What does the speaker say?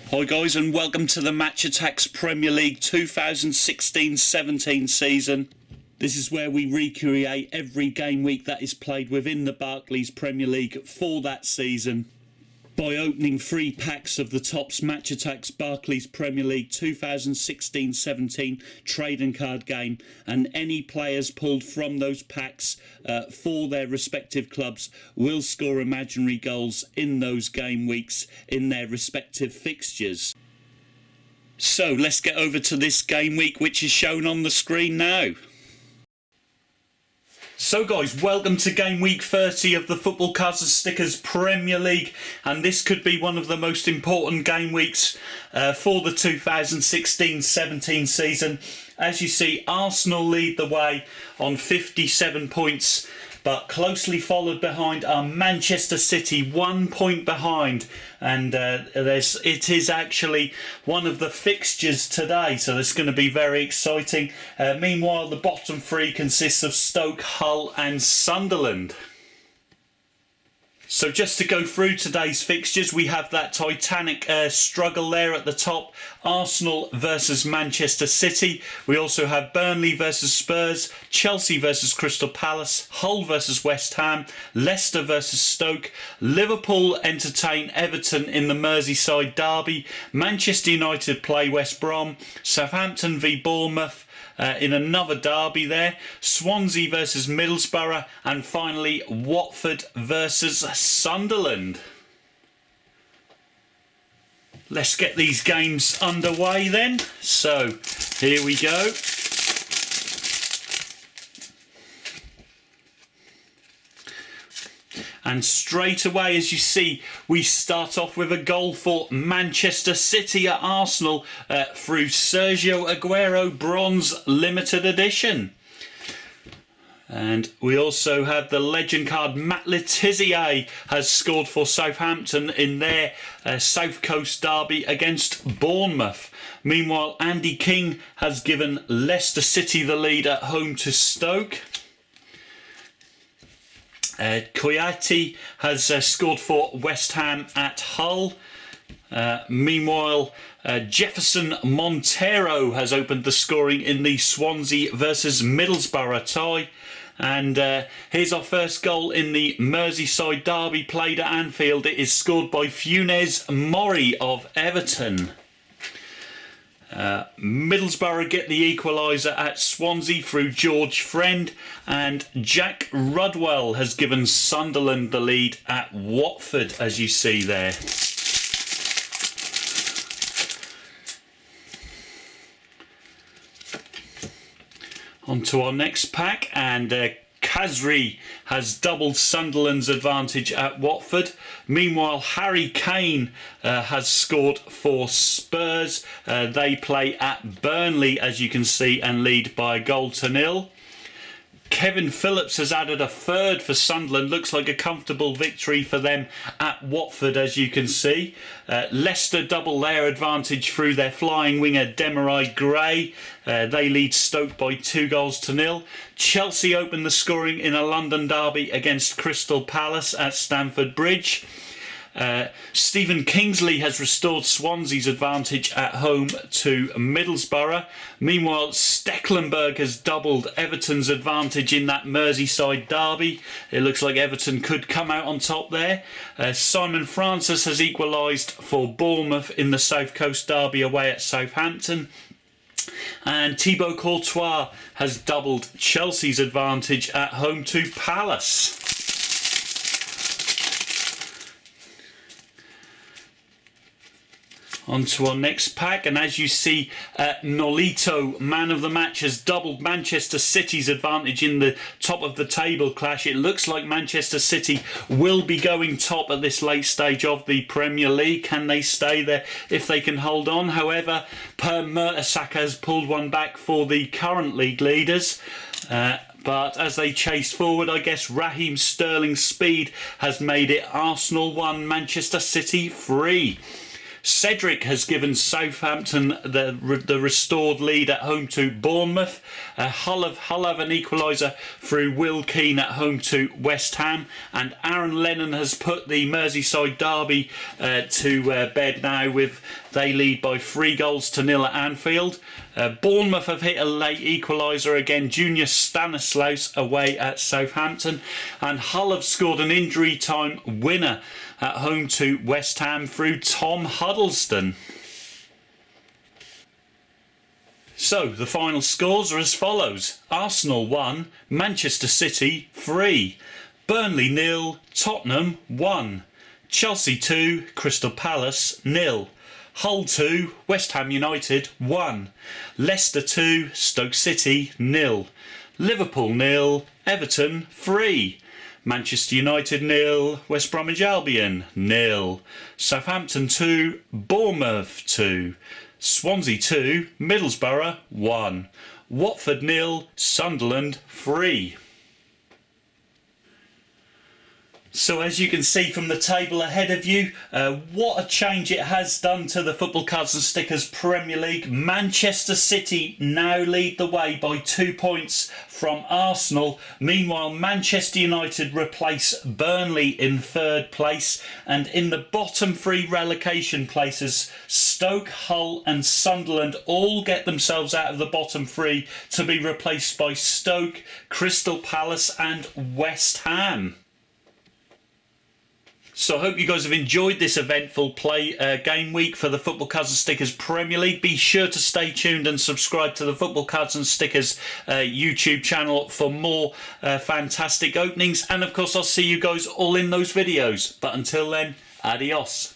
Hi guys, and welcome to the ATTAX Premier League 2016-17 season. This is where we recreate every game week that is played within the Barclays Premier League for that season by opening 3 packs of the TOPPS ATTAX Barclays Premier League 2016-17 trading card game, and any players pulled from those packs for their respective clubs will score imaginary goals in those game weeks in their respective fixtures. So let's get over to this game week, which is shown on the screen now. So guys, welcome to game week 30 of the Football Cards and Stickers Premier League, and this could be one of the most important game weeks for the 2016-17 season. As you see, Arsenal lead the way on 57 points, but closely followed behind are Manchester City, 1 point behind, and it is actually one of the fixtures today, so it's going to be very exciting. Meanwhile, the bottom 3 consists of Stoke, Hull and Sunderland. So just to go through today's fixtures, we have that titanic struggle there at the top. Arsenal versus Manchester City. We also have Burnley versus Spurs, Chelsea versus Crystal Palace, Hull versus West Ham, Leicester versus Stoke, Liverpool entertain Everton in the Merseyside derby, Manchester United play West Brom, Southampton v Bournemouth, in another derby there, Swansea versus Middlesbrough, and finally Watford versus Sunderland. Let's get these games underway then. So here we go. And straight away, as you see, we start off with a goal for Manchester City at Arsenal through Sergio Aguero Bronze Limited Edition. And we also have the legend card. Matt Letizia has scored for Southampton in their South Coast derby against Bournemouth. Meanwhile, Andy King has given Leicester City the lead at home to Stoke. Koyati has scored for West Ham at Hull. Meanwhile, Jefferson Montero has opened the scoring in the Swansea versus Middlesbrough tie. And here's our first goal in the Merseyside derby played at Anfield. It is scored by Funes Mori of Everton. Middlesbrough get the equaliser at Swansea through George Friend, and Jack Rudwell has given Sunderland the lead at Watford, as you see there. On to our next pack, and Khazri has doubled Sunderland's advantage at Watford. Meanwhile, Harry Kane has scored for Spurs. They play at Burnley, as you can see, and lead by a goal to 0. Kevin Phillips has added a third for Sunderland. Looks like a comfortable victory for them at Watford, as you can see. Leicester double their advantage through their flying winger Demarai Gray. They lead Stoke by 2 goals to 0. Chelsea open the scoring in a London derby against Crystal Palace at Stamford Bridge. Stephen Kingsley has restored Swansea's advantage at home to Middlesbrough. Meanwhile, Stecklenburg has doubled Everton's advantage in that Merseyside derby. It looks like Everton could come out on top there. Simon Francis has equalised for Bournemouth in the South Coast derby away at Southampton. And Thibaut Courtois has doubled Chelsea's advantage at home to Palace. On to our next pack, and as you see, Nolito, man of the match, has doubled Manchester City's advantage in the top of the table clash. It looks like Manchester City will be going top at this late stage of the Premier League. Can they stay there if they can hold on? However, Per Mertesacker has pulled one back for the current league leaders. But as they chase forward, I guess Raheem Sterling's speed has made it Arsenal 1, Manchester City 3. Cedric has given Southampton the restored lead at home to Bournemouth. Hull have an equaliser through Will Keane at home to West Ham. And Aaron Lennon has put the Merseyside derby to bed now, with they lead by 3-0 at Anfield. Bournemouth have hit a late equaliser again, Junior Stanislaus away at Southampton. And Hull have scored an injury time winner at home to West Ham through Tom Huddleston. So the final scores are as follows: Arsenal 1, Manchester City 3, Burnley 0, Tottenham 1, Chelsea 2, Crystal Palace 0, Hull 2, West Ham United 1, Leicester 2, Stoke City 0, Liverpool 0, Everton 3, Manchester United 0, West Bromwich Albion 0, Southampton 2, Bournemouth 2, Swansea 2, Middlesbrough 1, Watford 0, Sunderland 3. So as you can see from the table ahead of you, what a change it has done to the Football Cards and Stickers Premier League. Manchester City now lead the way by 2 points from Arsenal. Meanwhile, Manchester United replace Burnley in third place. And in the bottom 3 relegation places, Stoke, Hull and Sunderland all get themselves out of the bottom 3 to be replaced by Stoke, Crystal Palace and West Ham. So I hope you guys have enjoyed this eventful game week for the Football Cards and Stickers Premier League. Be sure to stay tuned and subscribe to the Football Cards and Stickers YouTube channel for more fantastic openings. And of course, I'll see you guys all in those videos. But until then, adios.